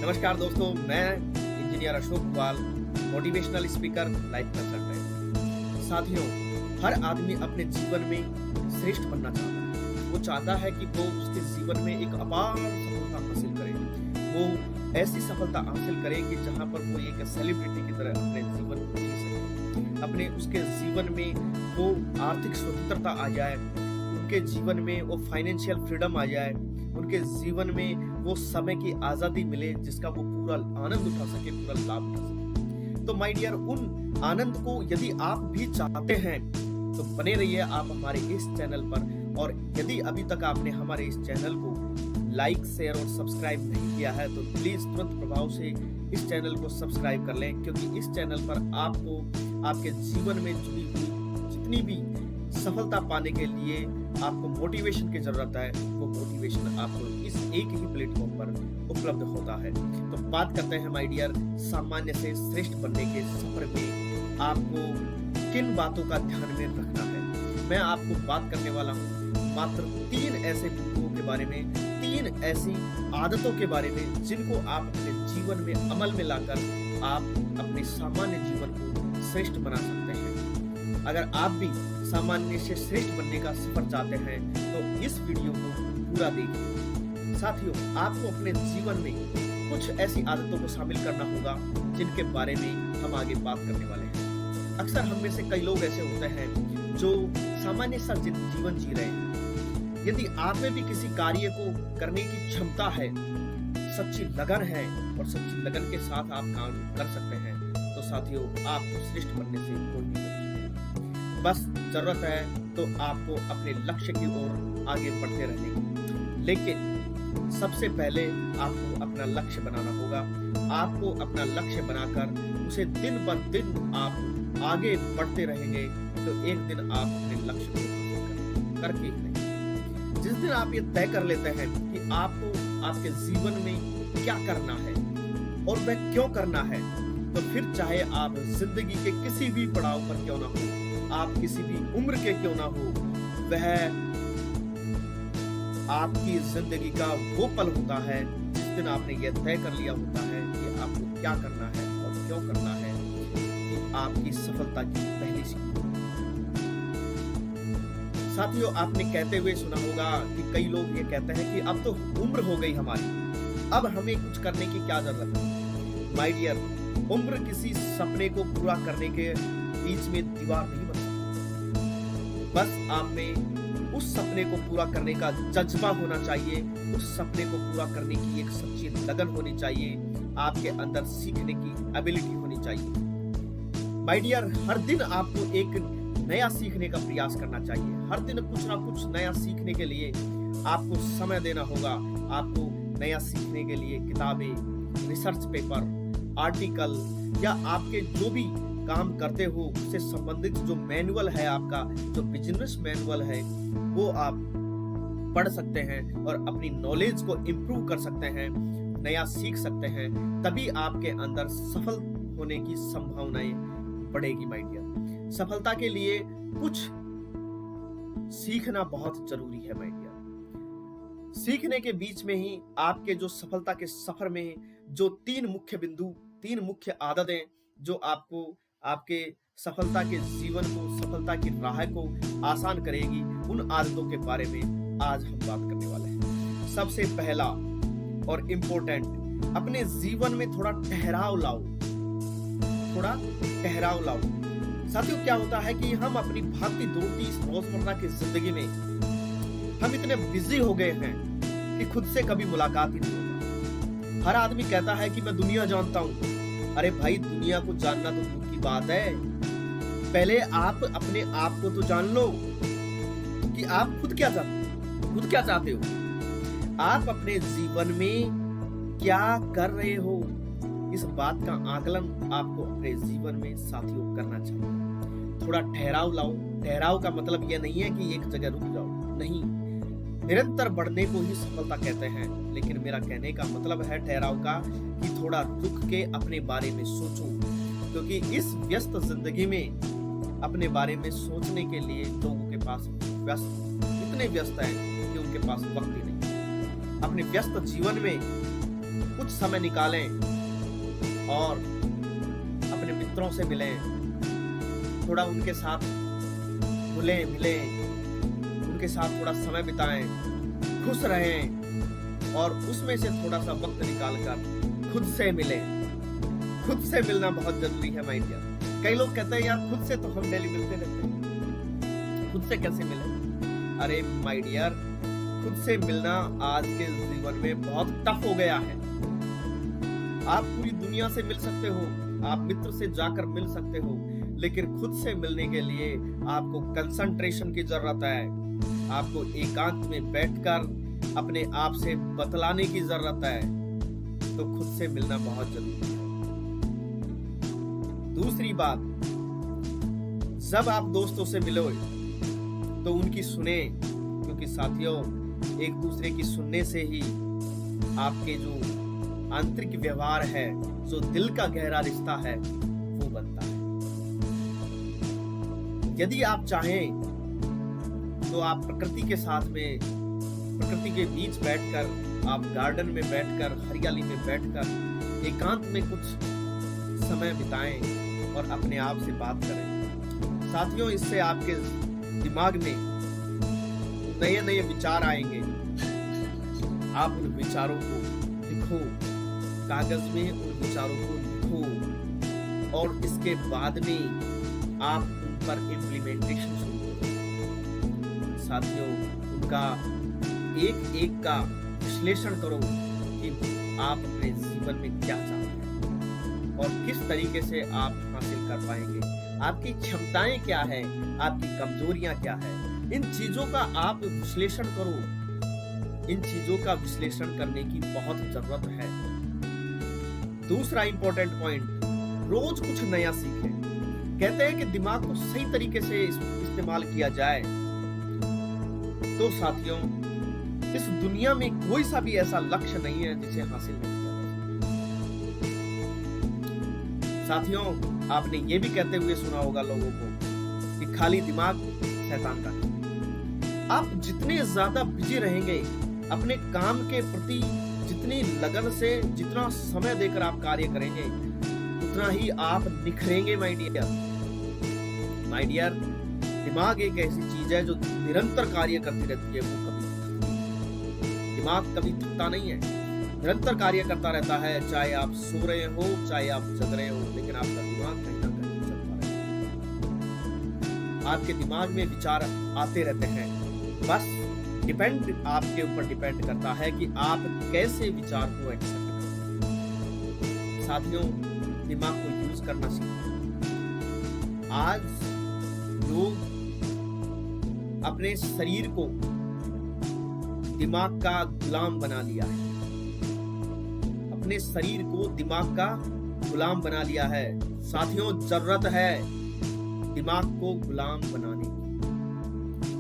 नमस्कार दोस्तों, मैं इंजीनियर अशोक वाल, मोटिवेशनल स्पीकर, लाइफ कंसल्टेंट। साथियों, हर आदमी अपने जीवन में श्रेष्ठ बनना चाहता है। वो चाहता है कि वो उसके जीवन में एक अपार सफलता हासिल करे। वो ऐसी सफलता हासिल करे कि जहाँ पर वो एक सेलिब्रिटी की तरह अपने जीवन को जी सके। अपने उसके जीवन में वो आर्थिक स्वतंत्रता आ जाए, उनके जीवन में वो फाइनेंशियल फ्रीडम आ जाए, उनके जीवन में वो समय की आजादी मिले जिसका वो पूरा आनंद उठा सके, पूरा लाभ उठा सके। तो माय डियर, उन आनंद को यदि आप भी चाहते हैं तो बने रहिए आप हमारे इस चैनल पर। और यदि अभी तक आपने हमारे इस चैनल को लाइक, शेयर और सब्सक्राइब नहीं किया है तो प्लीज तुरंत प्रभाव से इस चैनल को सब्सक्राइब कर लें, क्योंकि इस चैनल पर आपको आपके जीवन में जुड़ी हुई जितनी भी सफलता पाने के लिए आपको मोटिवेशन की जरूरत है, वो मोटिवेशन आपको इस एक ही प्लेटफॉर्म पर उपलब्ध होता है। तो बात करते हैं माय डियर, सामान्य से श्रेष्ठ बनने के सफर में आपको किन बातों का ध्यान में रखना है। मैं आपको बात करने वाला हूँ मात्र 3 ऐसे बिंदुओं के बारे में, 3 ऐसी आदतों के बारे में जिनको आप अपने जीवन में अमल में लाकर आप अपने सामान्य जीवन को श्रेष्ठ बना सकते हैं। अगर आप भी सामान्य से श्रेष्ठ बनने का सफर चाहते हैं तो इस वीडियो को पूरा देखिए। साथियों, आपको अपने जीवन में कुछ ऐसी आदतों को शामिल करना होगा जिनके बारे में हम आगे बात करने वाले हैं। अक्सर हम में से कई लोग ऐसे होते हैं जो सामान्य सा जीवन जी रहे हैं। यदि आप में भी किसी कार्य को करने की क्षमता है, सच्ची लगन है और सच्ची लगन के साथ आप काम कर सकते हैं, तो साथियों, आपको श्रेष्ठ बनने से कोई नहीं रोक। बस जरूरत है तो आपको अपने लक्ष्य की ओर आगे बढ़ते रहने की। लेकिन सबसे पहले आपको अपना लक्ष्य बनाना होगा। आपको अपना लक्ष्य बनाकर उसे दिन ब दिन आप आगे बढ़ते रहेंगे तो एक दिन आप अपने लक्ष्य को हासिल करके ही रहेंगे। जिस दिन आप ये तय कर लेते हैं कि आपको आपके जीवन में क्या करना है और वह क्यों करना है, तो फिर चाहे आप जिंदगी के किसी भी पड़ाव पर क्यों ना हो, आप किसी भी उम्र के क्यों ना हो, वह आपकी जिंदगी का वो पल होता है जिस दिन आपने यह तय कर लिया होता है कि आपको क्या करना है और क्यों करना है, कि आपकी सफलता की पहली सीढ़ी। साथियों, आपने कहते हुए सुना होगा कि कई लोग ये कहते हैं कि अब तो उम्र हो गई हमारी, अब हमें कुछ करने की क्या जरूरत है। माय डियर, उम्र किसी सपने को पूरा करने के बीच में दीवार नहीं बन सकती। बस आप में उस सपने को पूरा करने का जज्बा होना चाहिए, उस सपने को पूरा करने की एक सच्ची लगन होनी चाहिए, आपके अंदर सीखने की एबिलिटी होनी चाहिए। माय डियर, हर दिन आपको एक नया सीखने का प्रयास करना चाहिए। हर दिन कुछ ना कुछ नया सीखने के लिए आपको समय देना होगा। आपको नया सीखने के लिए किताबें, रिसर्च पेपर, आर्टिकल या आपके जो भी काम करते हो उससे संबंधित जो मैनुअल है, आपका जो बिजनेस मैनुअल है, वो आप पढ़ सकते हैं और अपनी नॉलेज को इम्प्रूव कर सकते हैं, नया सीख सकते हैं। तभी आपके अंदर सफल होने की संभावनाएं बढ़ेगी माय डियर। सफलता के लिए कुछ सीखना बहुत जरूरी है माय डियर। सीखने के बीच में ही आपके जो सफलता के सफर में जो 3 मुख्य बिंदु, 3 मुख्य आदतें जो आपको आपके सफलता के जीवन को, सफलता की राह को आसान करेगी, उन आदतों के बारे में आज हम बात करने वाले हैं। सबसे पहला और इम्पोर्टेंट, अपने जीवन में थोड़ा ठहराव लाओ, थोड़ा ठहराव लाओ। साथियों, क्या होता है कि हम अपनी भागती दौड़ती इस रोजमर्रा की जिंदगी में हम इतने बिजी हो गए हैं कि खुद से कभी मुलाकात ही नहीं होता। हर आदमी कहता है कि मैं दुनिया जानता हूं। अरे भाई, दुनिया को जानना तो दूर की बात है, पहले आप अपने आप को तो जान लो कि आप खुद क्या चाहते हो, आप अपने जीवन में क्या कर रहे हो। इस बात का आकलन आपको अपने जीवन में साथियों करना चाहिए। थोड़ा ठहराव लाओ। ठहराव का मतलब यह नहीं है कि एक जगह रुक जाओ, नहीं, निरंतर बढ़ने को ही सफलता कहते हैं। लेकिन मेरा कहने का मतलब है ठहराव का कि थोड़ा रुक के अपने बारे में सोचो, क्योंकि इस व्यस्त जिंदगी में अपने बारे में सोचने के लिए लोगों के पास इतने व्यस्त हैं कि उनके पास वक्त ही नहीं। अपने व्यस्त जीवन में कुछ समय निकालें और अपने मित्रों से मिलें, थोड़ा उनके साथ घुलें मिलें, उनके साथ थोड़ा समय बिताएं, खुश रहें और उसमें से थोड़ा सा वक्त निकालकर खुद से मिलें। खुद से मिलना बहुत जरूरी है माय डियर। कई लोग कहते हैं यार खुद से तो हम डेली मिलते रहते हैं, खुद से कैसे मिले? अरे माय डियर, खुद से मिलना आज के जीवन में बहुत टफ हो गया है। आप पूरी दुनिया से मिल सकते हो, आप मित्र से जाकर मिल सकते हो, लेकिन खुद से मिलने के लिए आपको कंसंट्रेशन की जरूरत है। आपको एकांत में बैठकर अपने आप से बतलाने की जरूरत है। तो खुद से मिलना बहुत जरूरी है। दूसरी बात, जब आप दोस्तों से मिलो तो उनकी सुने, क्योंकि साथियों एक दूसरे की सुनने से ही आपके जो आंतरिक व्यवहार है, जो दिल का गहरा रिश्ता है, वो बनता है। यदि आप चाहें तो आप प्रकृति के साथ में, प्रकृति के बीच बैठकर, आप गार्डन में बैठकर, हरियाली में बैठकर एकांत में कुछ समय बिताएं और अपने आप से बात करें। साथियों, इससे आपके दिमाग में नए नए विचार आएंगे। आप उन विचारों को लिखो, कागज में उन विचारों को लिखो और इसके बाद में आप उन पर इम्प्लीमेंटेशन शुरू करो। साथियों, उनका एक एक का विश्लेषण करो कि आप अपने जीवन में क्या चाहते हैं और किस तरीके से आप हासिल कर पाएंगे। आपकी क्षमताएं क्या है, आपकी कमजोरियां क्या है, इन चीजों का आप विश्लेषण करो। इन चीजों का विश्लेषण करने की बहुत जरूरत है। दूसरा इंपॉर्टेंट पॉइंट, रोज कुछ नया सीखें। कहते हैं कि दिमाग को सही तरीके से इस्तेमाल किया जाए तो साथियों, इस दुनिया में कोई सा भी ऐसा लक्ष्य नहीं है जिसे हासिल नहीं किया जा सकता। साथियों, आपने ये भी कहते हुए सुना होगा लोगों को कि खाली दिमाग शैतान का। आप जितने ज्यादा बिजी रहेंगे अपने काम के प्रति, जितनी लगन से, जितना समय देकर आप कार्य करेंगे, उतना ही आप निखरेंगे माय डियर। माय डियर, दिमाग एक ऐसी चीज है जो निरंतर कार्य करती रहती है। वो दिमाग कभी थकता नहीं है, निरंतर कार्य करता रहता है। चाहे आप सो रहे हो, चाहे आप जग रहे हो, लेकिन आपका दिमाग कहीं ना कहीं चलता रहता है। आपके दिमाग में विचार आते रहते हैं, बस आपके ऊपर डिपेंड करता है कि आप कैसे विचार को एक्सेप्ट करते हैं। साथियों, दिमाग को यूज करना सीखें। आज लोग अपने शरीर को दिमाग का गुलाम बना लिया है, अपने शरीर को दिमाग का गुलाम बना लिया है। साथियों, जरूरत है दिमाग को गुलाम बनाने की।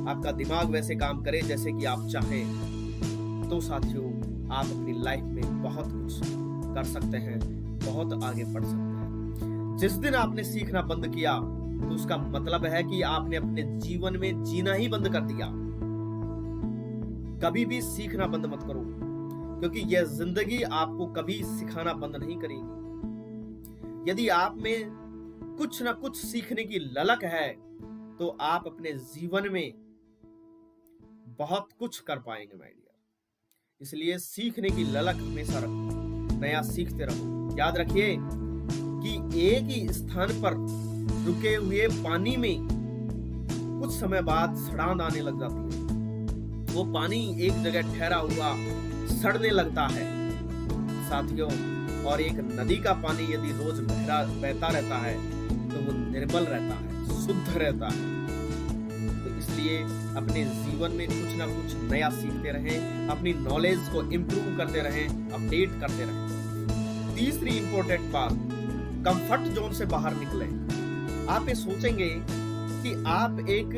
आपका दिमाग वैसे काम करे जैसे कि आप चाहें, तो साथियों आप अपनी लाइफ में बहुत कुछ कर सकते हैं, बहुत आगे बढ़ सकते हैं। जिस दिन आपने सीखना बंद किया तो उसका मतलब है कि आपने अपने जीवन में जीना ही बंद कर दिया। कभी भी सीखना बंद मत करो, क्योंकि यह जिंदगी आपको कभी सिखाना बंद नहीं करेगी। यदि आप में कुछ ना कुछ सीखने की ललक है तो आप अपने जीवन में बहुत कुछ कर पाएंगे माय डियर। इसलिए सीखने की ललक हमेशा रखो, नया सीखते रहो। याद रखिए कि एक ही स्थान पर रुके हुए पानी में कुछ समय बाद सड़ांध आने लग जाती है। वो पानी एक जगह ठहरा हुआ सड़ने लगता है साथियों। और एक नदी का पानी यदि रोज बहता रहता है तो वो निर्मल रहता है, शुद्ध रहता है। तो इसलिए अपने जीवन में कुछ ना कुछ नया सीखते रहें, अपनी नॉलेज को इम्प्रूव करते रहें, अपडेट करते रहें। तीसरी इंपॉर्टेंट बात, कंफर्ट जोन से बाहर निकलें। आप ये सोचेंगे कि आप एक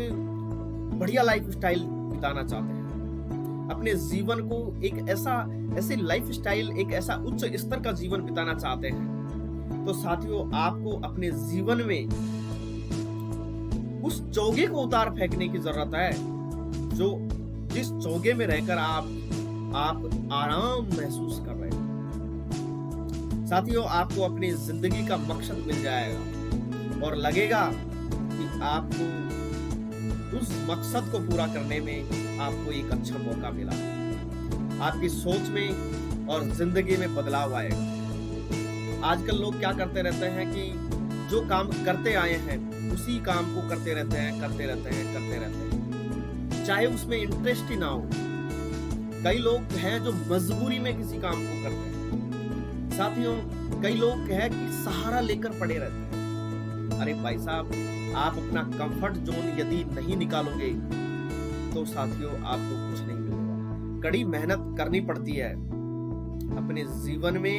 बढ़िया लाइफ स्टाइल बिताना चाहते हैं, अपने जीवन को एक ऐसे लाइफ स्टाइल, एक ऐसा उच्च स्तर का जीवन बिताना चाहते हैं, तो साथियों आपको अपने जीवन में उस चौगे को उतार फेंकने की जरूरत है, जिस चौगे में रहकर आप आराम महसूस कर रहे हैं। साथियों, आपको अपनी जिंदगी का मकसद मिल जाएगा और लगेगा कि आपको उस मकसद को पूरा करने में आपको एक अच्छा मौका मिला। आपकी सोच में और जिंदगी में बदलाव आएगा। आजकल लोग क्या करते रहते हैं कि जो काम करते आए हैं उसी काम को करते रहते हैं, चाहे उसमें इंटरेस्ट ही ना हो। कई लोग हैं जो मजबूरी में किसी काम को करते हैं। साथियों, कई लोग हैं कि सहारा लेकर पड़े रहते हैं। अरे भाई साहब, आप अपना कंफर्ट जोन यदि नहीं निकालोगे तो साथियों आपको कुछ नहीं मिलेगा। कड़ी मेहनत करनी पड़ती है, अपने जीवन में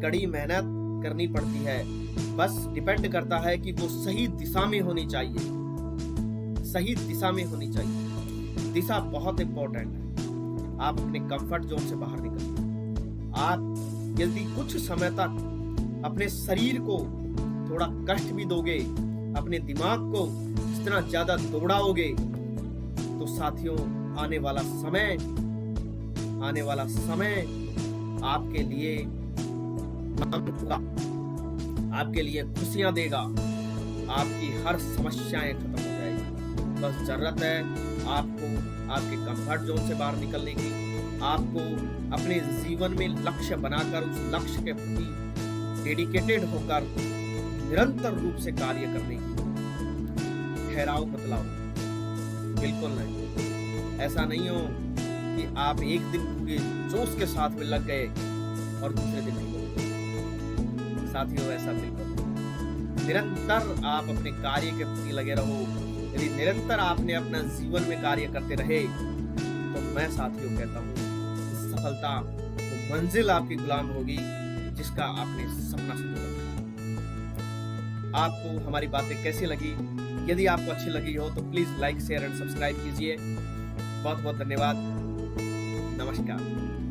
कड़ी मेहनत करनी पड़ती है। बस डिपेंड करता है कि वो सही दिशा में होनी चाहिए, सही दिशा में होनी चाहिए। दिशा बहुत इंपॉर्टेंट है। आप अपने कंफर्ट जोन से बाहर निकलिए। आप यदि कुछ समय तक अपने शरीर को थोड़ा कष्ट भी दोगे, अपने दिमाग को जितना ज्यादा दौड़ाओगे, तो साथियों आने वाला समय आपके लिए आपके लिए खुशियां देगा। आपकी हर समस्याएं खत्म हो जाएगी। बस जरूरत है आपको आपके कंफर्ट जोन से बाहर निकलने की, आपको अपने जीवन में लक्ष्य बनाकर उस लक्ष्य के प्रति डेडिकेटेड होकर निरंतर रूप से कार्य करने की। ठहराव मत लाओ, बिल्कुल नहीं। ऐसा नहीं हो कि आप एक दिन पूरे जोश के साथ में लग गए और दूसरे दिन नहीं लगे। साथियों, ऐसा बिल्कुल नहीं। निरंतर आप अपने कार्य के प्रति लगे रहो। यदि निरंतर आपने अपना जीवन में कार्य करते रहे तो मैं साथियों कहता हूँ सफलता वो मंजिल आपकी गुलाम होगी जिसका आपने सपना संजोया था। आपको हमारी बातें कैसी लगी? यदि आपको अच्छी लगी हो तो please like, share and subscribe कीजिए। बहुत बहुत धन्यवाद। नमस्कार।